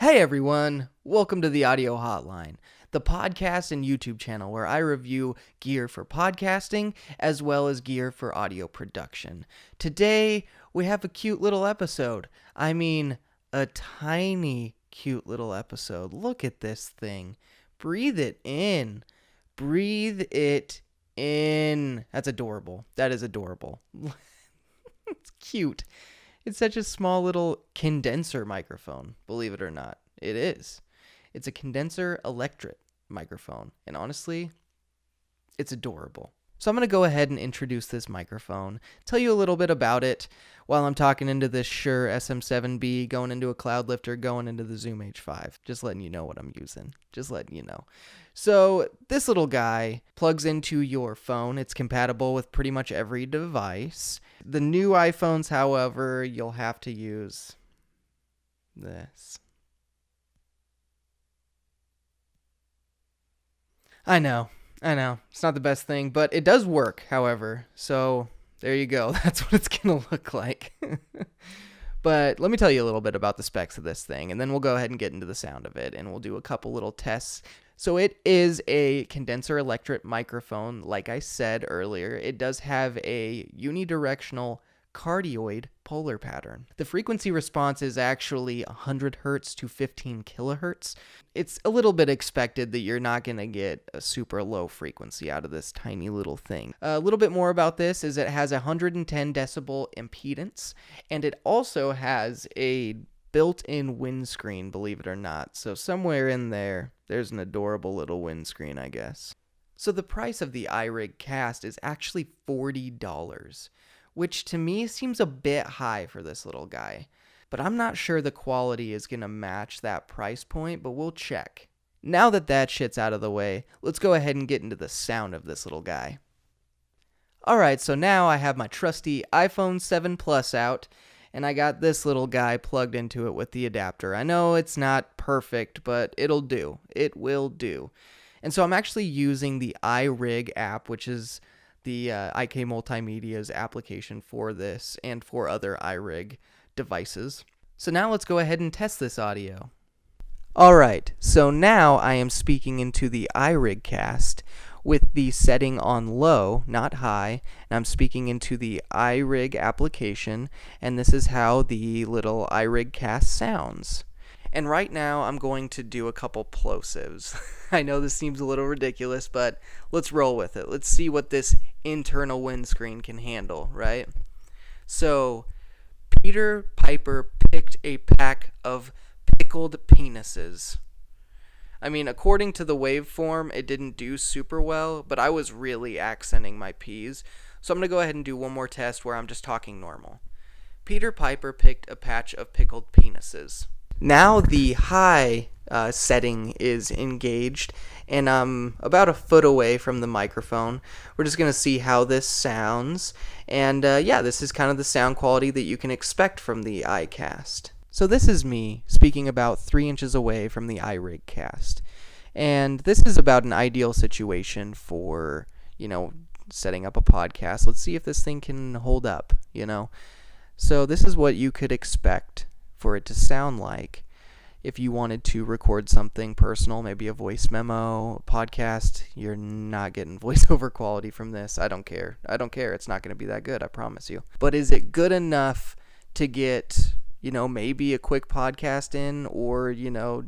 Hey everyone, welcome to the Audio Hotline, the podcast and YouTube channel where I review gear for podcasting as well as gear for audio production. Today, we have a cute little episode. I mean, a tiny cute little episode. Look at this thing. Breathe it in. Breathe it in. That's adorable. That is adorable. It's cute. It's such a small little condenser microphone, believe it or not. It is. It's a condenser electret microphone, and honestly, it's adorable. So I'm going to go ahead and introduce this microphone, tell you a little bit about it while I'm talking into this Shure SM7b, going into a cloud lifter, going into the Zoom H5. Just letting you know what I'm using. Just letting you know. So this little guy plugs into your phone. It's compatible with pretty much every device. The new iPhones, however, you'll have to use this. I know. It's not the best thing, but it does work, however. So there you go. That's what it's going to look like. But let me tell you a little bit about the specs of this thing, and then we'll go ahead and get into the sound of it, and we'll do a couple little tests. So it is a condenser electret microphone, like I said earlier. It does have a unidirectional cardioid polar pattern. The frequency response is actually 100 hertz to 15 kilohertz. It's a little bit expected that you're not going to get a super low frequency out of this tiny little thing. A little bit more about this is it has 110 decibel impedance, and it also has a built-in windscreen, believe it or not. So somewhere in there, there's an adorable little windscreen, I guess. So the price of the iRig Cast is actually $40. Which to me seems a bit high for this little guy. But I'm not sure the quality is going to match that price point, but we'll check. Now that shit's out of the way, let's go ahead and get into the sound of this little guy. Alright, so now I have my trusty iPhone 7 Plus out, and I got this little guy plugged into it with the adapter. I know it's not perfect, but it'll do. It will do. And so I'm actually using the iRig app, which is the IK Multimedia's application for this and for other iRig devices. So now let's go ahead and test this audio. Alright, so now I am speaking into the iRig Cast with the setting on low, not high, and I'm speaking into the iRig application, and this is how the little iRig Cast sounds. And right now, I'm going to do a couple plosives. I know this seems a little ridiculous, but let's roll with it. Let's see what this internal windscreen can handle, right? So, Peter Piper picked a pack of pickled penises. I mean, according to the waveform, it didn't do super well, but I was really accenting my P's. So I'm going to go ahead and do one more test where I'm just talking normal. Peter Piper picked a patch of pickled penises. Now the high setting is engaged, and I'm about a foot away from the microphone. We're just going to see how this sounds, and yeah, this is kind of the sound quality that you can expect from the iCast. So this is me speaking about 3 inches away from the iRig Cast, and this is about an ideal situation for, setting up a podcast. Let's see if this thing can hold up, So this is what you could expect for it to sound like if you wanted to record something personal, maybe a voice memo, a podcast. You're not getting voiceover quality from this. I don't care. It's not going to be that good, I promise you. But is it good enough to get, maybe a quick podcast in, or,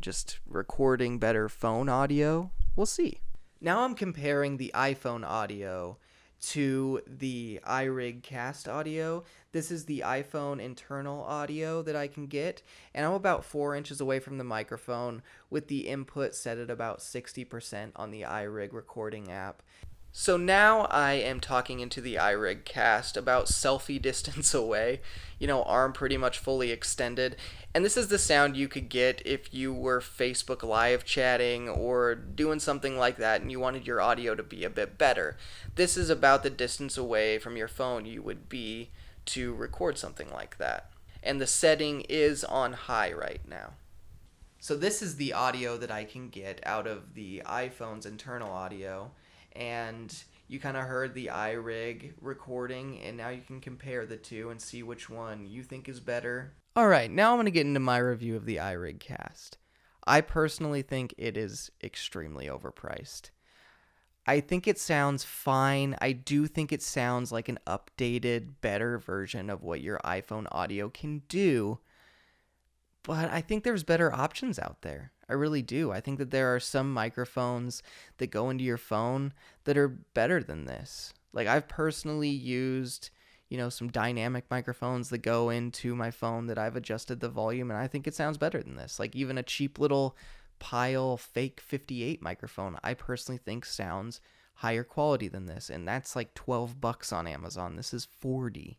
just recording better phone audio? We'll see. Now I'm comparing the iPhone audio to the iRig Cast audio. This is the iPhone internal audio that I can get, and I'm about 4 inches away from the microphone with the input set at about 60% on the iRig recording app. So now I am talking into the iRig Cast about selfie distance away, arm pretty much fully extended. And this is the sound you could get if you were Facebook Live chatting or doing something like that and you wanted your audio to be a bit better. This is about the distance away from your phone you would be to record something like that. And the setting is on high right now. So this is the audio that I can get out of the iPhone's internal audio. And you kind of heard the iRig recording, and now you can compare the two and see which one you think is better. Alright, now I'm going to get into my review of the iRig Cast. I personally think it is extremely overpriced. I think it sounds fine. I do think it sounds like an updated, better version of what your iPhone audio can do, but I think there's better options out there. I really do. I think that there are some microphones that go into your phone that are better than this. Like, I've personally used, some dynamic microphones that go into my phone that I've adjusted the volume, and I think it sounds better than this. Like, even a cheap little Pile fake 58 microphone, I personally think sounds higher quality than this, and that's like $12 on Amazon. This is $40.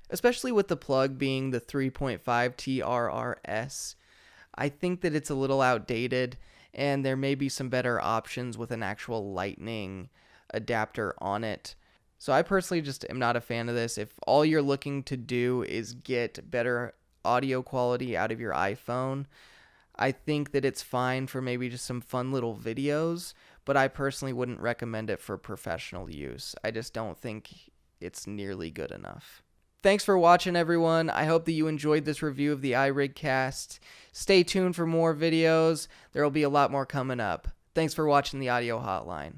Especially with the plug being the 3.5 TRRS, I think that it's a little outdated, and there may be some better options with an actual lightning adapter on it. So I personally just am not a fan of this. If all you're looking to do is get better audio quality out of your iPhone, I think that it's fine for maybe just some fun little videos, but I personally wouldn't recommend it for professional use. I just don't think it's nearly good enough. Thanks for watching, everyone. I hope that you enjoyed this review of the iRig cast. Stay tuned for more videos. There will be a lot more coming up. Thanks for watching the Audio Hotline.